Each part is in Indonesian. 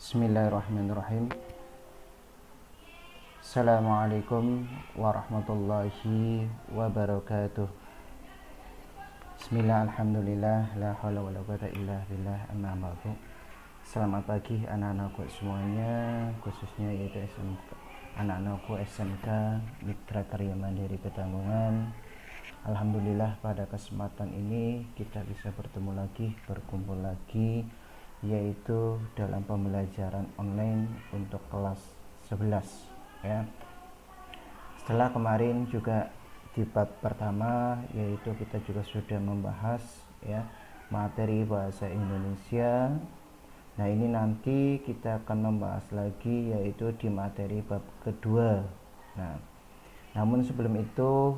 Bismillahirrahmanirrahim. Assalamualaikum warahmatullahi wabarakatuh. Bismillah, alhamdulillah, la hawla wa la quwwata illa billah, amma ba'du. Selamat pagi anak-anakku semuanya, khususnya yaitu anak-anakku SMK Mitra Karya Mandiri Petanggungan. Alhamdulillah pada kesempatan ini kita bisa berkumpul lagi, yaitu dalam pembelajaran online untuk kelas 11 ya. Setelah kemarin juga di bab pertama, yaitu kita juga sudah membahas ya materi bahasa Indonesia. Nah, ini nanti kita akan membahas lagi yaitu di materi bab kedua. Nah, namun sebelum itu,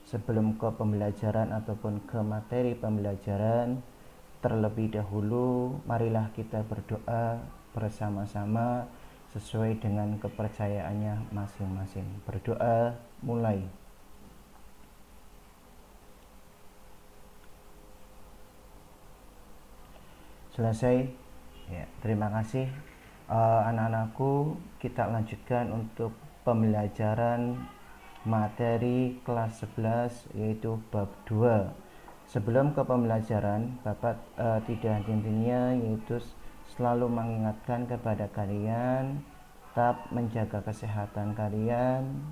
sebelum ke pembelajaran ataupun ke materi pembelajaran, terlebih dahulu marilah kita berdoa bersama-sama sesuai dengan kepercayaannya masing-masing. Berdoa mulai. Selesai ya, terima kasih anak-anakku. Kita lanjutkan untuk pembelajaran materi kelas 11 yaitu bab 2. Sebelum ke pembelajaran, Bapak tidak henti-hentinya yaitu selalu mengingatkan kepada kalian tetap menjaga kesehatan kalian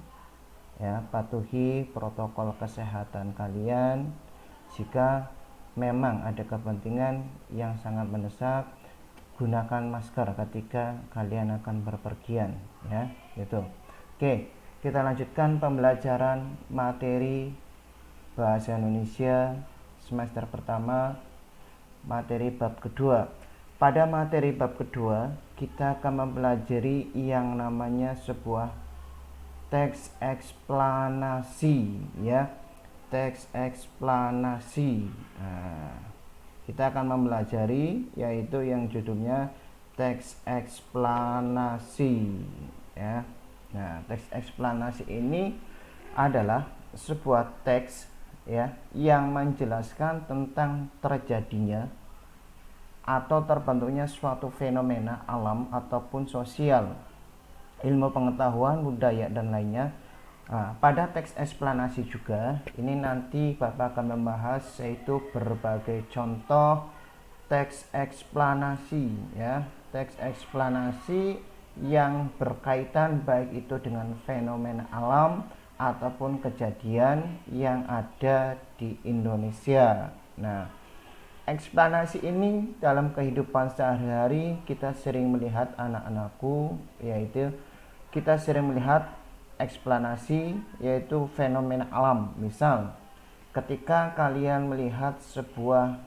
ya, patuhi protokol kesehatan kalian. Jika memang ada kepentingan yang sangat mendesak, gunakan masker ketika kalian akan berpergian ya, gitu. Oke, kita lanjutkan pembelajaran materi bahasa Indonesia semester pertama, materi bab kedua. Pada materi bab kedua, kita akan mempelajari yang namanya sebuah teks eksplanasi ya, teks eksplanasi. Nah, kita akan mempelajari yaitu yang judulnya teks eksplanasi ya. Nah, teks eksplanasi ini adalah sebuah teks ya yang menjelaskan tentang terjadinya atau terbentuknya suatu fenomena alam ataupun sosial, ilmu pengetahuan, budaya dan lainnya. Nah, pada teks eksplanasi juga ini nanti Bapak akan membahas yaitu berbagai contoh teks eksplanasi ya, teks eksplanasi yang berkaitan baik itu dengan fenomena alam ataupun kejadian yang ada di Indonesia. Nah, eksplanasi ini dalam kehidupan sehari-hari kita sering melihat anak-anakku, yaitu kita sering melihat eksplanasi yaitu fenomena alam. Misal ketika kalian melihat sebuah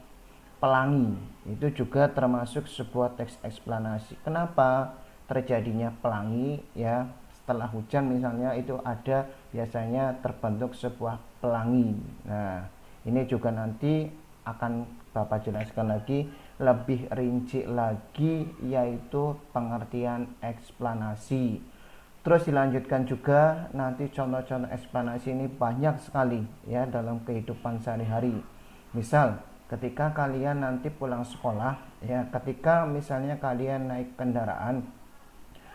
pelangi, itu juga termasuk sebuah teks eksplanasi. Kenapa terjadinya pelangi ya, setelah hujan misalnya itu ada biasanya terbentuk sebuah pelangi. Nah, ini juga nanti akan Bapak jelaskan lagi lebih rinci lagi yaitu pengertian eksplanasi. Terus dilanjutkan juga nanti contoh-contoh eksplanasi ini banyak sekali ya dalam kehidupan sehari-hari. Misal ketika kalian nanti pulang sekolah ya, ketika misalnya kalian naik kendaraan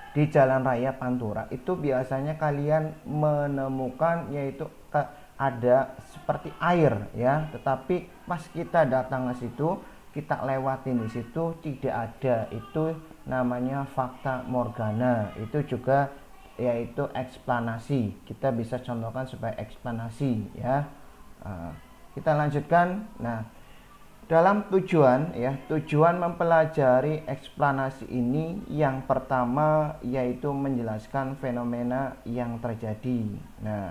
di jalan raya Pantura, itu biasanya kalian menemukan yaitu ada seperti air ya, tetapi pas kita datang ke situ, kita lewatin di situ tidak ada. Itu namanya fakta morgana. Itu juga yaitu eksplanasi. Kita bisa contohkan sebagai eksplanasi ya. Kita lanjutkan. Nah, dalam tujuan mempelajari eksplanasi ini, yang pertama yaitu menjelaskan fenomena yang terjadi. Nah,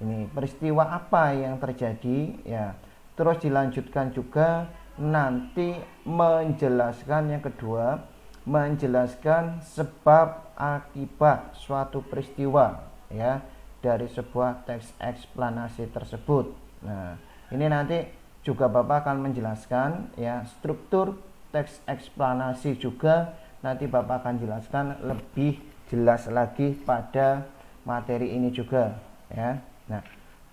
ini peristiwa apa yang terjadi ya. Terus dilanjutkan juga nanti menjelaskan yang kedua, menjelaskan sebab akibat suatu peristiwa ya dari sebuah teks eksplanasi tersebut. Nah, ini nanti juga Bapak akan menjelaskan ya struktur teks eksplanasi juga, nanti Bapak akan jelaskan lebih jelas lagi pada materi ini juga ya. Nah,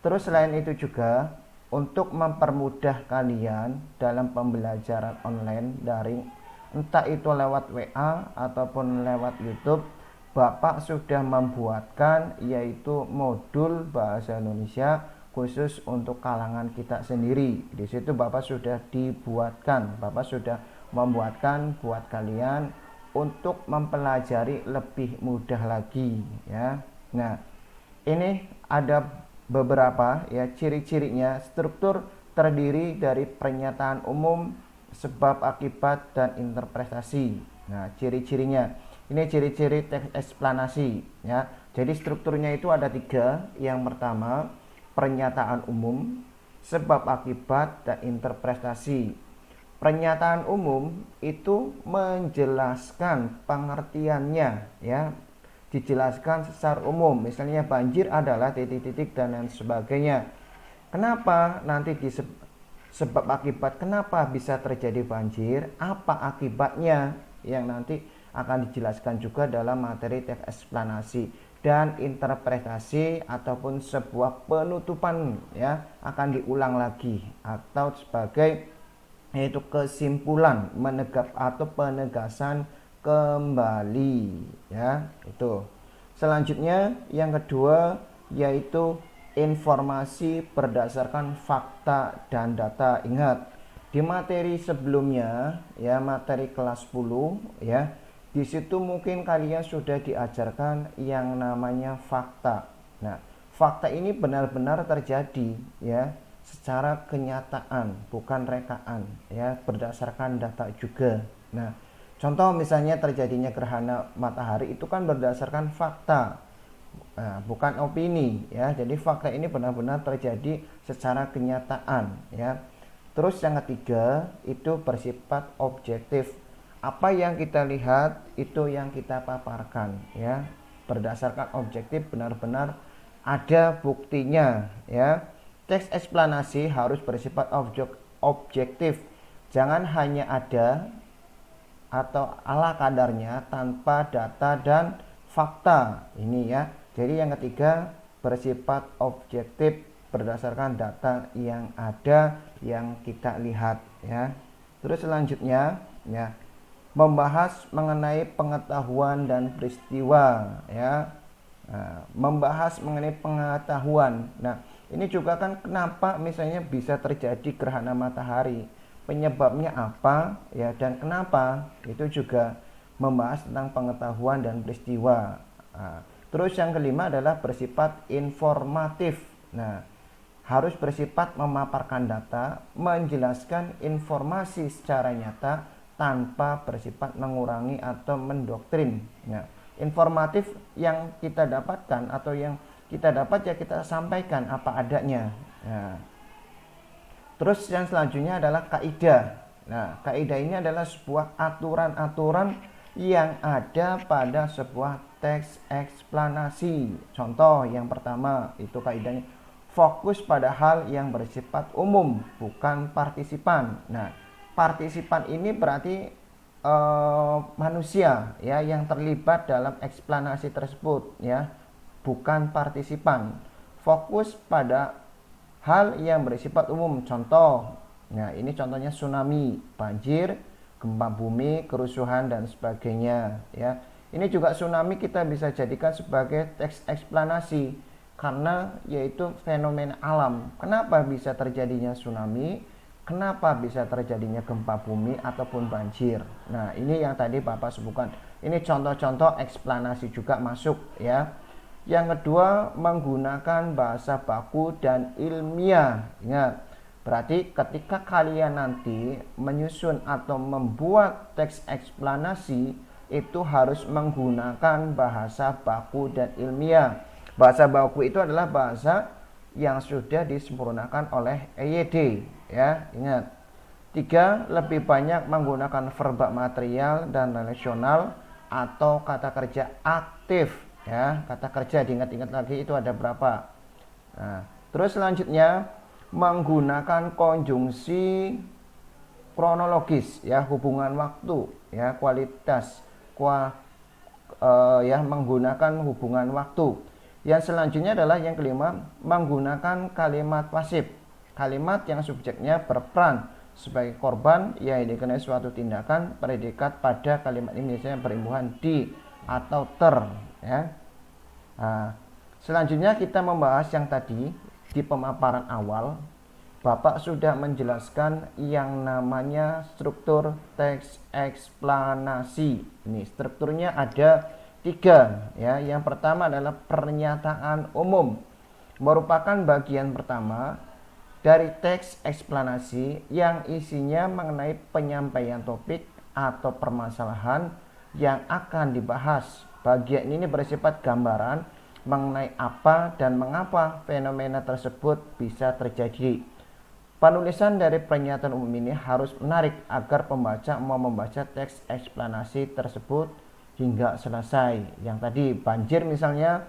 terus selain itu juga untuk mempermudah kalian dalam pembelajaran online daring entah itu lewat WA ataupun lewat YouTube, Bapak sudah membuatkan yaitu modul bahasa Indonesia khusus untuk kalangan kita sendiri. Di situ Bapak sudah dibuatkan, Bapak sudah membuatkan buat kalian untuk mempelajari lebih mudah lagi ya. Nah, ini ada beberapa ya ciri-cirinya. Struktur terdiri dari pernyataan umum, sebab akibat, dan interpretasi. Nah, ciri-cirinya ini ciri-ciri teks eksplanasi ya. Jadi strukturnya itu ada 3. Yang pertama, pernyataan umum, sebab akibat, dan interpretasi. Pernyataan umum itu menjelaskan pengertiannya ya, dijelaskan secara umum. Misalnya banjir adalah titik-titik dan lain sebagainya. Kenapa nanti sebab akibat, kenapa bisa terjadi banjir, apa akibatnya, yang nanti akan dijelaskan juga dalam materi teks eksplanasi. Dan interpretasi ataupun sebuah penutupan ya akan diulang lagi atau sebagai yaitu kesimpulan, menegak atau penegasan kembali ya. Itu selanjutnya yang kedua yaitu informasi berdasarkan fakta dan data. Ingat di materi sebelumnya ya, materi kelas 10 ya, di situ mungkin kalian sudah diajarkan yang namanya fakta. Nah, fakta ini benar-benar terjadi ya secara kenyataan, bukan rekaan ya, berdasarkan data juga. Nah, contoh misalnya terjadinya gerhana matahari itu kan berdasarkan fakta. Nah, bukan opini ya. Jadi fakta ini benar-benar terjadi secara kenyataan ya. Terus yang ketiga itu bersifat objektif. Apa yang kita lihat itu yang kita paparkan ya. Berdasarkan objektif, benar-benar ada buktinya ya. Teks eksplanasi harus bersifat objektif. Jangan hanya ada atau ala kadarnya tanpa data dan fakta. Ini ya. Jadi yang ketiga bersifat objektif berdasarkan data yang ada yang kita lihat ya. Terus selanjutnya ya, membahas mengenai pengetahuan dan peristiwa ya. Nah, membahas mengenai pengetahuan. Nah, ini juga kan kenapa misalnya bisa terjadi gerhana matahari, penyebabnya apa ya, dan kenapa, itu juga membahas tentang pengetahuan dan peristiwa. Nah, terus yang kelima adalah bersifat informatif. Nah, harus bersifat memaparkan data, menjelaskan informasi secara nyata tanpa bersifat mengurangi atau mendoktrin. Nah, informatif yang kita dapatkan atau yang kita dapat ya kita sampaikan apa adanya. Nah, terus yang selanjutnya adalah kaidah. Nah, kaidah ini adalah sebuah aturan-aturan yang ada pada sebuah teks eksplanasi. Contoh yang pertama itu kaidahnya fokus pada hal yang bersifat umum, bukan partisipan. Nah, partisipan ini berarti manusia ya yang terlibat dalam eksplanasi tersebut ya, bukan partisipan. Fokus pada hal yang bersifat umum. Contoh, nah ini contohnya tsunami, banjir, gempa bumi, kerusuhan dan sebagainya ya. Ini juga tsunami kita bisa jadikan sebagai teks eksplanasi karena yaitu fenomena alam. Kenapa bisa terjadinya tsunami? Kenapa bisa terjadinya gempa bumi ataupun banjir? Nah, ini yang tadi Bapak sebutkan. Ini contoh-contoh eksplanasi juga masuk ya. Yang kedua, menggunakan bahasa baku dan ilmiah. Ingat, berarti ketika kalian nanti menyusun atau membuat teks eksplanasi itu harus menggunakan bahasa baku dan ilmiah. Bahasa baku itu adalah bahasa yang sudah disempurnakan oleh EYD ya. Ingat, 3, lebih banyak menggunakan verba material dan relasional atau kata kerja aktif ya. Kata kerja diingat-ingat lagi itu ada berapa. Nah, terus selanjutnya menggunakan konjungsi kronologis ya, hubungan waktu ya, kualitas ya, menggunakan hubungan waktu. Yang selanjutnya adalah yang kelima, menggunakan kalimat pasif. Kalimat yang subjeknya berperan sebagai korban yang dikenai suatu tindakan predikat pada kalimat ini misalnya berimbuhan di atau ter, ya. Nah, selanjutnya kita membahas yang tadi di pemaparan awal. Bapak sudah menjelaskan yang namanya struktur teks eksplanasi. Ini strukturnya ada 3, ya. Yang pertama adalah pernyataan umum, merupakan bagian pertama dari teks eksplanasi yang isinya mengenai penyampaian topik atau permasalahan yang akan dibahas. Bagian ini bersifat gambaran mengenai apa dan mengapa fenomena tersebut bisa terjadi. Penulisan dari pernyataan umum ini harus menarik agar pembaca mau membaca teks eksplanasi tersebut hingga selesai. Yang tadi banjir misalnya,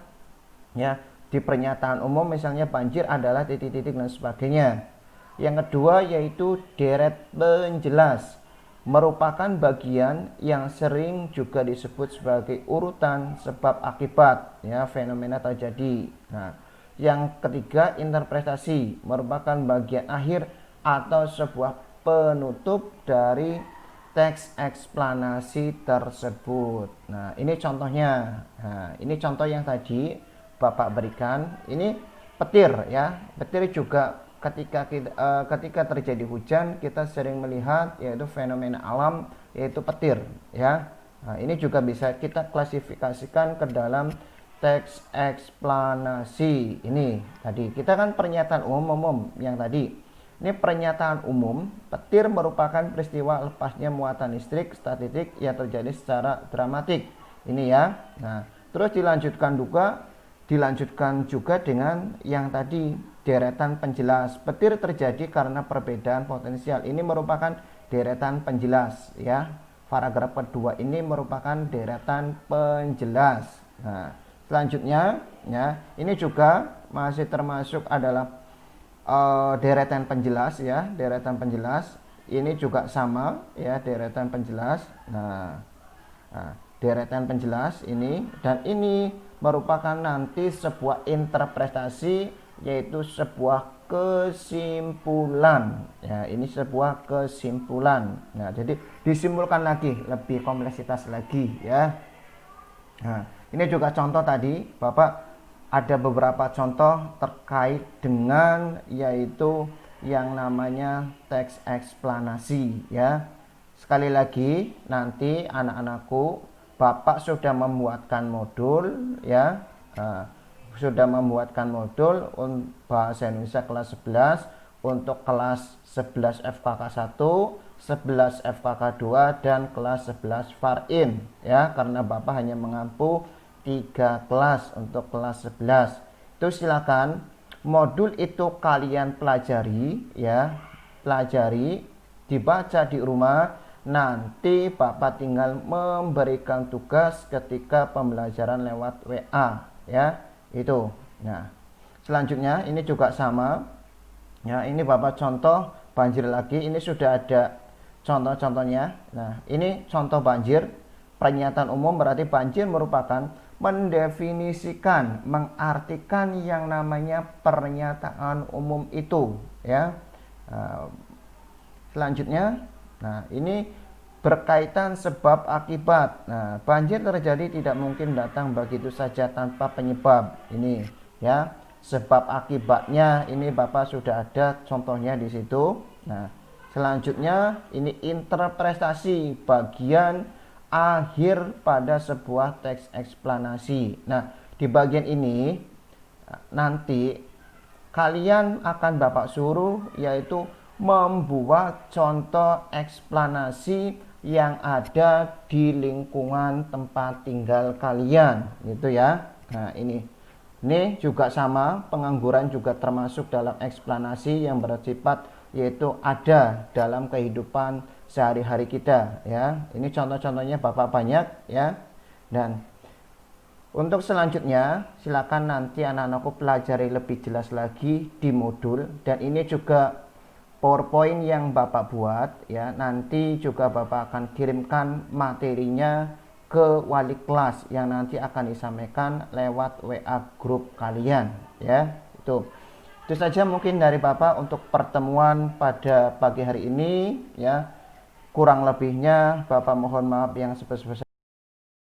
ya, di pernyataan umum misalnya banjir adalah titik-titik dan sebagainya. Yang kedua yaitu deret penjelas, merupakan bagian yang sering juga disebut sebagai urutan sebab akibat, ya, fenomena terjadi. Nah, yang ketiga interpretasi, merupakan bagian akhir atau sebuah penutup dari teks eksplanasi tersebut. Nah, ini contohnya. Nah, ini contoh yang tadi Bapak berikan. Ini petir, ya. Petir juga ketika terjadi hujan kita sering melihat yaitu fenomena alam yaitu petir, ya. Nah, ini juga bisa kita klasifikasikan ke dalam teks eksplanasi. Ini tadi kita kan pernyataan umum yang tadi. Ini pernyataan umum, petir merupakan peristiwa lepasnya muatan listrik statistik yang terjadi secara dramatik. Ini, ya. Nah, terus dilanjutkan juga dengan yang tadi deretan penjelas. Petir terjadi karena perbedaan potensial. Ini merupakan deretan penjelas, ya. Paragraf kedua ini merupakan deretan penjelas. Nah, selanjutnya, ya, ini juga masih termasuk adalah deretan penjelas, ya. Deretan penjelas ini juga sama, ya, deretan penjelas. Nah, deretan penjelas ini, dan ini merupakan nanti sebuah interpretasi yaitu sebuah kesimpulan, ya. Ini sebuah kesimpulan. Nah, jadi disimpulkan lagi, lebih kompleksitas lagi, ya. Nah, ini juga contoh tadi Bapak ada beberapa contoh terkait dengan yaitu yang namanya teks eksplanasi, ya. Sekali lagi nanti anak-anakku, Bapak sudah membuatkan modul, ya. Sudah membuatkan modul bahasa Indonesia kelas 11 untuk kelas 11 FKK 1, 11 FKK 2 dan kelas 11 Farin, ya, karena Bapak hanya mengampu 3 kelas untuk kelas 11. Itu silakan modul itu kalian pelajari, ya. Pelajari, dibaca di rumah. Nanti Bapak tinggal memberikan tugas ketika pembelajaran lewat WA, ya. Itu. Nah, selanjutnya ini juga sama, ya. Ini Bapak contoh banjir lagi. Ini sudah ada contoh-contohnya. Nah, ini contoh banjir. Pernyataan umum berarti banjir merupakan mendefinisikan, mengartikan yang namanya pernyataan umum itu, ya. Selanjutnya, nah, ini berkaitan sebab akibat. Nah, banjir terjadi tidak mungkin datang begitu saja tanpa penyebab. Ini, ya, sebab akibatnya ini Bapak sudah ada contohnya di situ. Nah, selanjutnya ini interpretasi, bagian akhir pada sebuah teks eksplanasi. Nah, di bagian ini nanti kalian akan Bapak suruh yaitu membuat contoh eksplanasi yang ada di lingkungan tempat tinggal kalian, gitu, ya. Nah, ini juga sama, pengangguran juga termasuk dalam eksplanasi yang bersifat yaitu ada dalam kehidupan sehari-hari kita, ya. Ini contoh-contohnya Bapak banyak, ya. Dan untuk selanjutnya silakan nanti anak-anakku pelajari lebih jelas lagi di modul, dan ini juga PowerPoint yang Bapak buat, ya. Nanti juga Bapak akan kirimkan materinya ke wali kelas yang nanti akan disampaikan lewat WA grup kalian, ya. Itu. Itu saja mungkin dari Bapak untuk pertemuan pada pagi hari ini ya. Kurang lebihnya Bapak mohon maaf yang sebesar-besarnya.